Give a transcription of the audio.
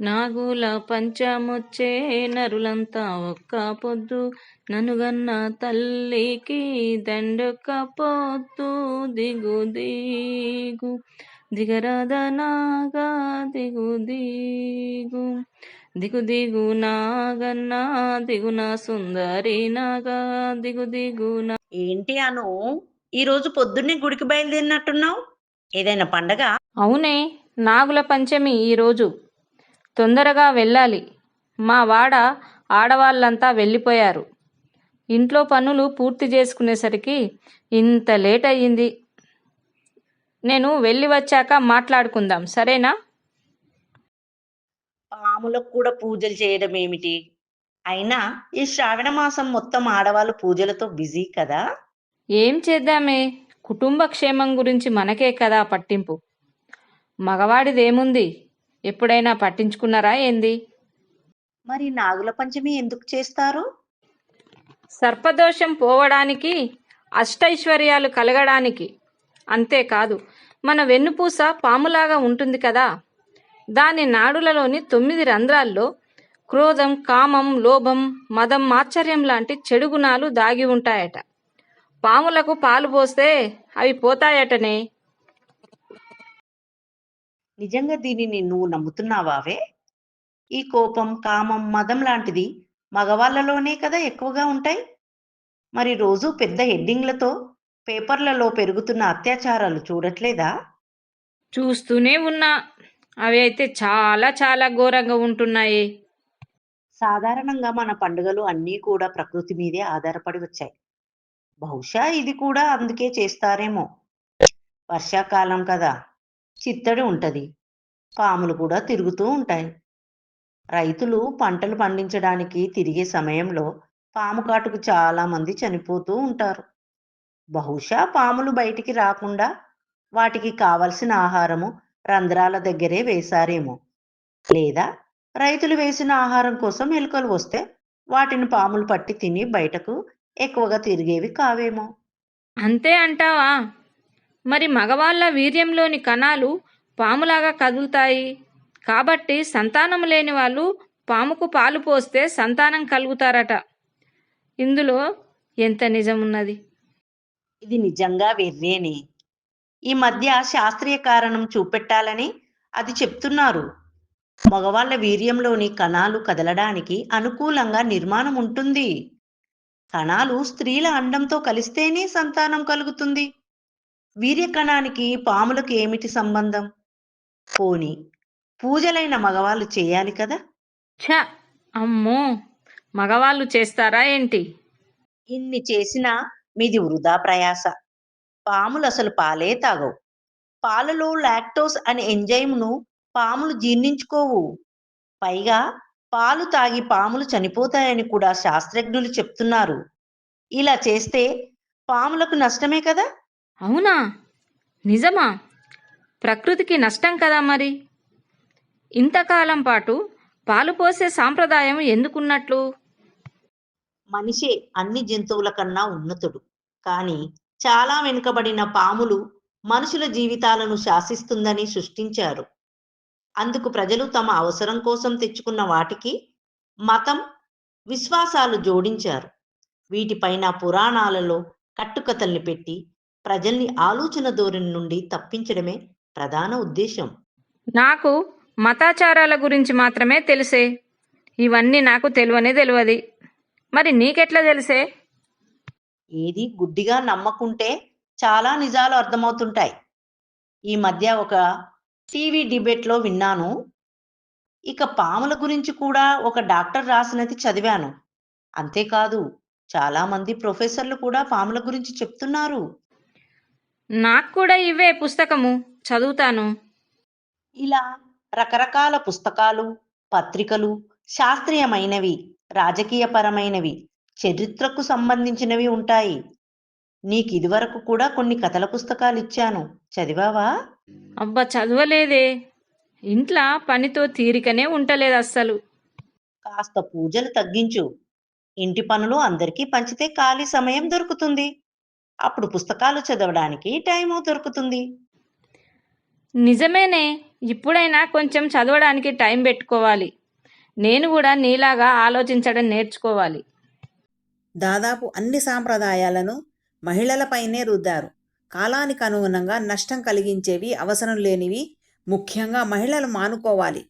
నాగుల పంచమొచ్చే నరులంతా ఒక్క పొద్దు ననుగన్న తల్లికి దండొక్క పొద్దు దిగు దిగు దిగరాద నాగా దిగు దిగు దిగు దిగు నాగన్నా దిగున సుందరి నాగా దిగు దిగునా. ఏంటి అను ఈరోజు పొద్దున్నే గుడికి బయలుదేరినట్టున్నావు? ఏదైనా పండగ? అవునే, నాగుల పంచమి ఈరోజు. తొందరగా వెళ్ళాలి. మా వాడ ఆడవాళ్ళంతా వెళ్ళిపోయారు. ఇంట్లో పనులు పూర్తి చేసుకునేసరికి ఇంత లేట్ అయ్యింది. నేను వెళ్ళి వచ్చాక మాట్లాడుకుందాం, సరేనా? పాములకు కూడా పూజలు చేయడం ఏమిటి? అయినా ఈ శ్రావణ మాసం మొత్తం ఆడవాళ్ళు పూజలతో బిజీ కదా. ఏం చేద్దామే, కుటుంబ క్షేమం గురించి మనకే కదా పట్టింపు. మగవాడిదేముంది, ఎప్పుడైనా పట్టించుకున్నారా ఏంది? మరి నాగుల పంచమి ఎందుకు చేస్తారు? సర్పదోషం పోవడానికి, అష్టైశ్వర్యాలు కలగడానికి. అంతేకాదు, మన వెన్నుపూస పాములాగా ఉంటుంది కదా, దాని నాడులలోని 9 రంధ్రాల్లో క్రోధం, కామం, లోభం, మదం, మాత్సర్యం లాంటి చెడు గుణాలు దాగి ఉంటాయట. పాములకు పాలు పోస్తే అవి పోతాయటనే. నిజంగా దీనిని నువ్వు నమ్ముతున్నావావే? ఈ కోపం, కామం, మదం లాంటిది మగవాళ్ళలోనే కదా ఎక్కువగా ఉంటాయి. మరి రోజు పెద్ద హెడ్డింగ్లతో పేపర్లలో పెరుగుతున్న అత్యాచారాలు చూడట్లేదా? చూస్తూనే ఉన్నా. అవి అయితే చాలా చాలా ఘోరంగా ఉంటున్నాయి. సాధారణంగా మన పండుగలు అన్నీ కూడా ప్రకృతి మీదే ఆధారపడి వచ్చాయి. బహుశా ఇది కూడా అందుకే చేస్తారేమో. వర్షాకాలం కదా, చిత్తడి ఉంటది, పాములు కూడా తిరుగుతూ ఉంటాయి. రైతులు పంటలు పండించడానికి తిరిగే సమయంలో పాము కాటుకు చాలా మంది చనిపోతూ ఉంటారు. బహుశా పాములు బయటికి రాకుండా వాటికి కావలసిన ఆహారము రంధ్రాల దగ్గరే వేశారేమో. లేదా రైతులు వేసిన ఆహారం కోసం ఎలుకలు వస్తే వాటిని పాములు పట్టి తిని బయటకు ఎక్కువగా తిరిగేవి కావేమో. అంతే అంటావా? మరి మగవాళ్ళ వీర్యంలోని కణాలు పాములాగా కదులుతాయి కాబట్టి సంతానం లేని వాళ్ళు పాముకు పాలు పోస్తే సంతానం కలుగుతారట. ఇందులో ఎంత నిజం ఉన్నది? ఇది నిజంగా వెర్రేనే. ఈ మధ్య శాస్త్రీయ కారణం చూపెట్టాలని అది చెప్తున్నారు. మగవాళ్ళ వీర్యంలోని కణాలు కదలడానికి అనుకూలంగా నిర్మాణం ఉంటుంది. కణాలు స్త్రీల అండంతో కలిస్తేనే సంతానం కలుగుతుంది. వీర్య కణానికి పాములకు ఏమిటి సంబంధం? పోని పూజలైన మగవాళ్ళు చేయాలి కదా. ఛ, అమ్మో, మగవాళ్ళు చేస్తారా ఏంటి? ఇన్ని చేసినా మీది వృధా ప్రయాస. పాములు అసలు పాలే తాగవు. పాలలో లాక్టోస్ అనే ఎంజైమ్ను పాములు జీర్ణించుకోవు. పైగా పాలు తాగి పాములు చనిపోతాయని కూడా శాస్త్రజ్ఞులు చెప్తున్నారు. ఇలా చేస్తే పాములకు నష్టమే కదా. అవునా? నిజమా? ప్రకృతికి నష్టం కదా మరి. ఇంతకాలం పాటు పాలు పోసే సాంప్రదాయం ఎందుకున్నట్లు? మనిషే అన్ని జంతువుల కన్నా ఉన్నతుడు. కానీ చాలా వెనుకబడిన పాములు మనుషుల జీవితాలను శాసిస్తుందని సృష్టించారు. అందుకు ప్రజలు తమ అవసరం కోసం తెచ్చుకున్న వాటికి మతం, విశ్వాసాలు జోడించారు. వీటిపైన పురాణాలలో కట్టుకథల్ని పెట్టి ప్రజల్ని ఆలోచన ధోరణి నుండి తప్పించడమే ప్రధాన ఉద్దేశం. నాకు మతాచారాల గురించి మాత్రమే తెలిసే. ఇవన్నీ నాకు తెలియదు. మరి నీకెట్లా తెలిసే? ఏది గుడ్డిగా నమ్మకుంటే చాలా నిజాలు అర్థమవుతుంటాయి. ఈ మధ్య ఒక టీవీ డిబేట్లో విన్నాను. ఇక పాముల గురించి కూడా ఒక డాక్టర్ రాసినది చదివాను. అంతేకాదు, చాలా మంది ప్రొఫెసర్లు కూడా పాముల గురించి చెప్తున్నారు. నాకు కూడా ఇవే పుస్తకము చదువుతాను. ఇలా రకరకాల పుస్తకాలు, పత్రికలు, శాస్త్రీయమైనవి, రాజకీయపరమైనవి, చరిత్రకు సంబంధించినవి ఉంటాయి. నీకు ఇదివరకు కూడా కొన్ని కథల పుస్తకాలు ఇచ్చాను, చదివావా? అబ్బా, చదవలేదే. ఇంట్లో పనితో తీరికనే ఉంటలేదు అస్సలు. కాస్త పూజలు తగ్గించు. ఇంటి పనులు అందరికీ పంచితే ఖాళీ సమయం దొరుకుతుంది. అప్పుడు పుస్తకాలు చదవడానికి టైము దొరుకుతుంది. నిజమేనే, ఇప్పుడైనా కొంచెం చదవడానికి టైం పెట్టుకోవాలి. నేను కూడా నీలాగా ఆలోచించడం నేర్చుకోవాలి. దాదాపు అన్ని సాంప్రదాయాలను మహిళలపైనే రుద్దారు. కాలానికి అనుగుణంగా నష్టం కలిగించేవి, అవసరం లేనివి ముఖ్యంగా మహిళలు మానుకోవాలి.